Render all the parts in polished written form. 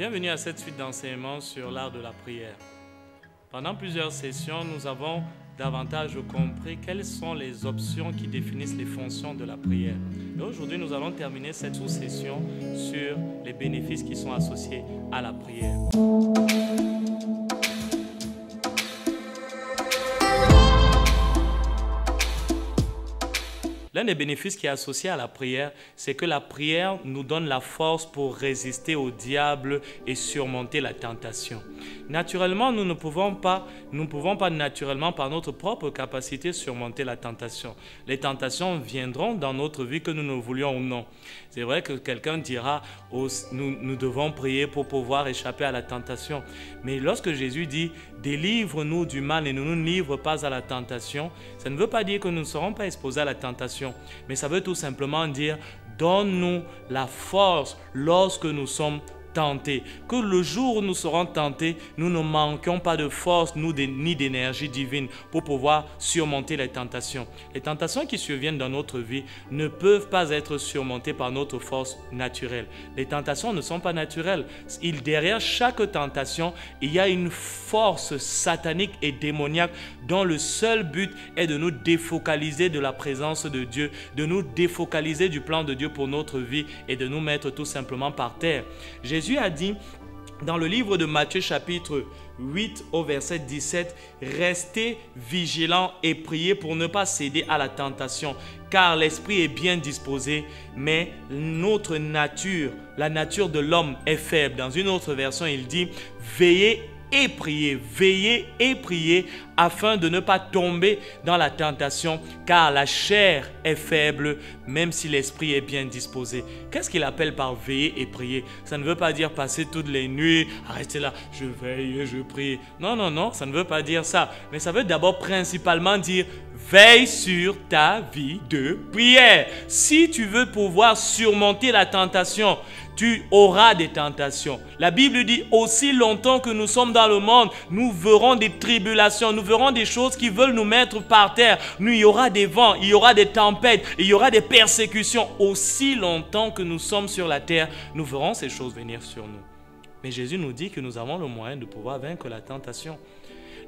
Bienvenue à cette suite d'enseignements sur l'art de la prière. Pendant plusieurs sessions, nous avons davantage compris quelles sont les options qui définissent les fonctions de la prière. Et aujourd'hui, nous allons terminer cette sous-session sur les bénéfices qui sont associés à la prière. L'un des bénéfices qui est associé à la prière, c'est que la prière nous donne la force pour résister au diable et surmonter la tentation. Naturellement, nous ne pouvons pas naturellement par notre propre capacité surmonter la tentation. Les tentations viendront dans notre vie que nous ne voulions ou non. C'est vrai que quelqu'un dira, oh, nous devons prier pour pouvoir échapper à la tentation. Mais lorsque Jésus dit, délivre-nous du mal et ne nous livre pas à la tentation, ça ne veut pas dire que nous ne serons pas exposés à la tentation. Mais ça veut tout simplement dire, donne-nous la force lorsque nous sommes tentés. Que le jour où nous serons tentés, nous ne manquions pas de force ni d'énergie divine pour pouvoir surmonter les tentations. Les tentations qui surviennent dans notre vie ne peuvent pas être surmontées par notre force naturelle. Les tentations ne sont pas naturelles. Derrière chaque tentation, il y a une force satanique et démoniaque dont le seul but est de nous défocaliser de la présence de Dieu, de nous défocaliser du plan de Dieu pour notre vie et de nous mettre tout simplement par terre. Jésus a dit dans le livre de Matthieu chapitre 8 au verset 17, « Restez vigilants et priez pour ne pas céder à la tentation, car l'esprit est bien disposé, mais notre nature, la nature de l'homme est faible. » Dans une autre version, il dit, « Veillez et priez afin de ne pas tomber dans la tentation, car la chair est faible, même si l'esprit est bien disposé. » Qu'est-ce qu'il appelle par veiller et prier? Ça ne veut pas dire passer toutes les nuits, rester là, je veille, je prie. Non, non, non, ça ne veut pas dire ça. Mais ça veut d'abord principalement dire veille sur ta vie de prière. Si tu veux pouvoir surmonter la tentation, tu auras des tentations. La Bible dit, aussi longtemps que nous sommes dans le monde, nous verrons des tribulations, nous verrons des choses qui veulent nous mettre par terre. Il y aura des vents, il y aura des tempêtes, il y aura des persécutions. Aussi longtemps que nous sommes sur la terre, nous verrons ces choses venir sur nous. Mais Jésus nous dit que nous avons le moyen de pouvoir vaincre la tentation.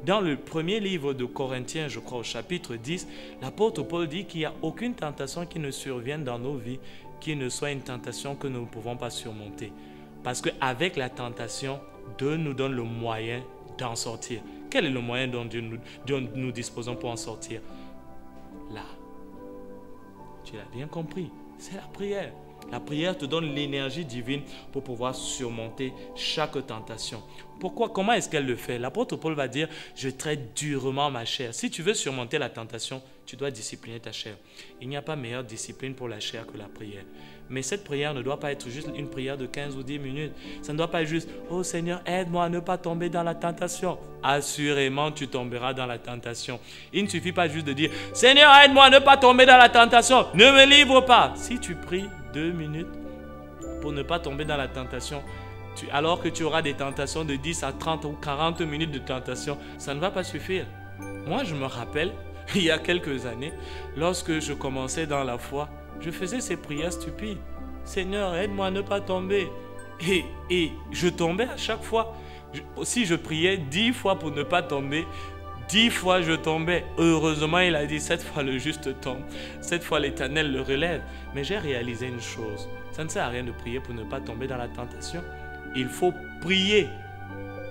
Dans le premier livre de Corinthiens, je crois au chapitre 10, l'apôtre Paul dit qu'il n'y a aucune tentation qui ne survienne dans nos vies qui ne soit une tentation que nous ne pouvons pas surmonter. Parce qu'avec la tentation, Dieu nous donne le moyen d'en sortir. Quel est le moyen dont nous disposons pour en sortir? Là. Tu l'as bien compris, c'est la prière. La prière te donne l'énergie divine pour pouvoir surmonter chaque tentation. Pourquoi? Comment est-ce qu'elle le fait? L'apôtre Paul va dire, je traite durement ma chair. Si tu veux surmonter la tentation, tu dois discipliner ta chair. Il n'y a pas meilleure discipline pour la chair que la prière. Mais cette prière ne doit pas être juste une prière de 15 ou 10 minutes. Ça ne doit pas être juste, oh Seigneur, aide-moi à ne pas tomber dans la tentation. Assurément, tu tomberas dans la tentation. Il ne suffit pas juste de dire, Seigneur, aide-moi à ne pas tomber dans la tentation. Ne me livre pas. Si tu pries 2 minutes pour ne pas tomber dans la tentation, alors que tu auras des tentations de 10 à 30 ou 40 minutes de tentation, ça ne va pas suffire. Moi, je me rappelle, il y a quelques années, lorsque je commençais dans la foi, je faisais ces prières stupides. Seigneur, aide-moi à ne pas tomber. Et je tombais à chaque fois. Si je priais 10 fois pour ne pas tomber, 10 fois je tombais. Heureusement, il a dit 7 fois le juste tombe. 7 fois l'Éternel le relève. Mais j'ai réalisé une chose. Ça ne sert à rien de prier pour ne pas tomber dans la tentation. Il faut prier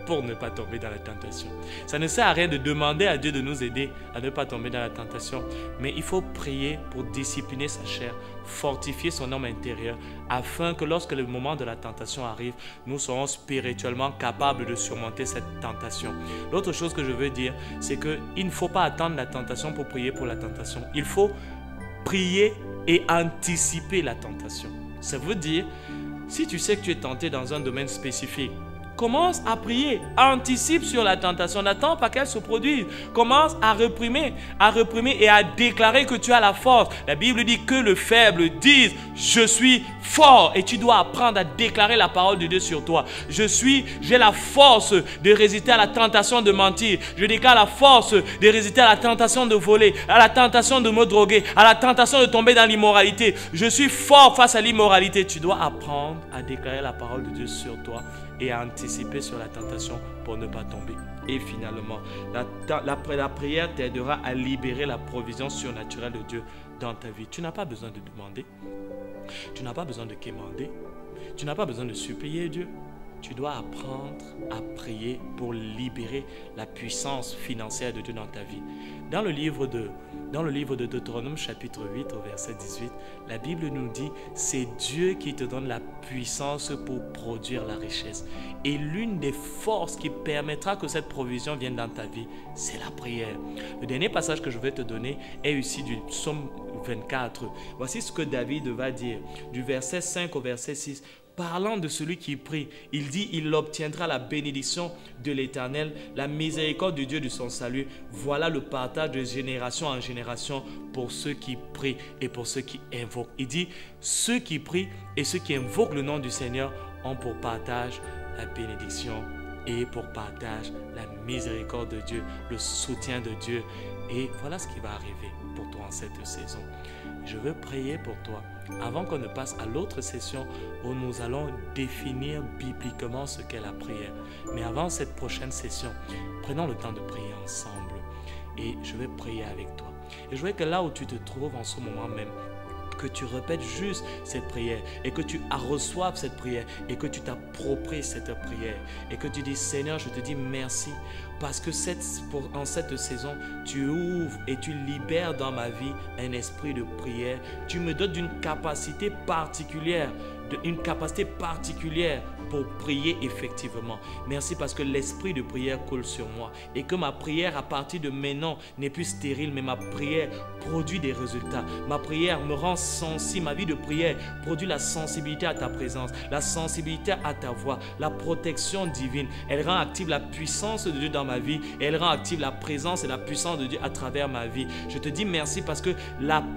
pour ne pas tomber dans la tentation. Ça ne sert à rien de demander à Dieu de nous aider à ne pas tomber dans la tentation. Mais il faut prier pour discipliner sa chair, fortifier son homme intérieur, afin que lorsque le moment de la tentation arrive, nous serons spirituellement capables de surmonter cette tentation. L'autre chose que je veux dire, c'est qu'il ne faut pas attendre la tentation pour prier pour la tentation. Il faut prier et anticiper la tentation. Ça veut dire, si tu sais que tu es tenté dans un domaine spécifique, commence à prier, anticipe sur la tentation, n'attends pas qu'elle se produise. Commence à réprimer et à déclarer que tu as la force. La Bible dit que le faible dise « Je suis fort » et tu dois apprendre à déclarer la parole de Dieu sur toi. J'ai la force de résister à la tentation de mentir. Je déclare la force de résister à la tentation de voler, à la tentation de me droguer, à la tentation de tomber dans l'immoralité. Je suis fort face à l'immoralité. Tu dois apprendre à déclarer la parole de Dieu sur toi et à anticiper sur la tentation pour ne pas tomber. Et finalement, la prière t'aidera à libérer la provision surnaturelle de Dieu dans ta vie. Tu n'as pas besoin de demander, tu n'as pas besoin de quémander, tu n'as pas besoin de supplier Dieu. Tu dois apprendre à prier pour libérer la puissance financière de Dieu dans ta vie. Dans le livre de Deutéronome chapitre 8 au verset 18, la Bible nous dit « C'est Dieu qui te donne la puissance pour produire la richesse. » Et l'une des forces qui permettra que cette provision vienne dans ta vie, c'est la prière. Le dernier passage que je vais te donner est ici du psaume 24. Voici ce que David va dire du verset 5 au verset 6. Parlant de celui qui prie, il dit, il obtiendra la bénédiction de l'Éternel, la miséricorde de Dieu de son salut. Voilà le partage de génération en génération pour ceux qui prient et pour ceux qui invoquent. Il dit, ceux qui prient et ceux qui invoquent le nom du Seigneur ont pour partage la bénédiction et pour partage la miséricorde de Dieu, le soutien de Dieu. Et voilà ce qui va arriver pour toi en cette saison. Je veux prier pour toi avant qu'on ne passe à l'autre session où nous allons définir bibliquement ce qu'est la prière. Mais avant cette prochaine session, prenons le temps de prier ensemble et je vais prier avec toi. Et je veux que là où tu te trouves en ce moment même, que tu répètes juste cette prière et que tu reçoives cette prière et que tu t'appropries cette prière et que tu dis Seigneur, je te dis merci parce que en cette saison, tu ouvres et tu libères dans ma vie un esprit de prière. Tu me donnes une capacité particulière pour prier effectivement. Merci parce que l'esprit de prière coule sur moi et que ma prière à partir de maintenant n'est plus stérile, mais ma prière produit des résultats. Ma prière me rend sensible, ma vie de prière produit la sensibilité à ta présence, la sensibilité à ta voix, la protection divine. Elle rend active la puissance de Dieu dans ma vie et elle rend active la présence et la puissance de Dieu à travers ma vie. Je te dis merci parce que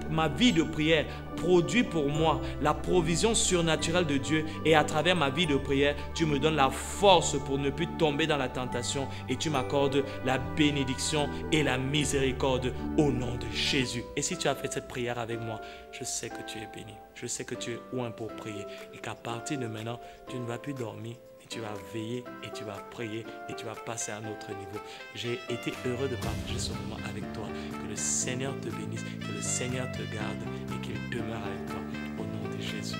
ma vie de prière produit pour moi la provision surnaturelle de Dieu et à travers ma vie de prière, tu me donnes la force pour ne plus tomber dans la tentation et tu m'accordes la bénédiction et la miséricorde au nom de Jésus. Et si tu as fait cette prière avec moi, je sais que tu es béni. Je sais que tu es loin pour prier et qu'à partir de maintenant, tu ne vas plus dormir. Tu vas veiller et tu vas prier et tu vas passer à un autre niveau. J'ai été heureux de partager ce moment avec toi. Que le Seigneur te bénisse, que le Seigneur te garde et qu'il demeure avec toi. Au nom de Jésus.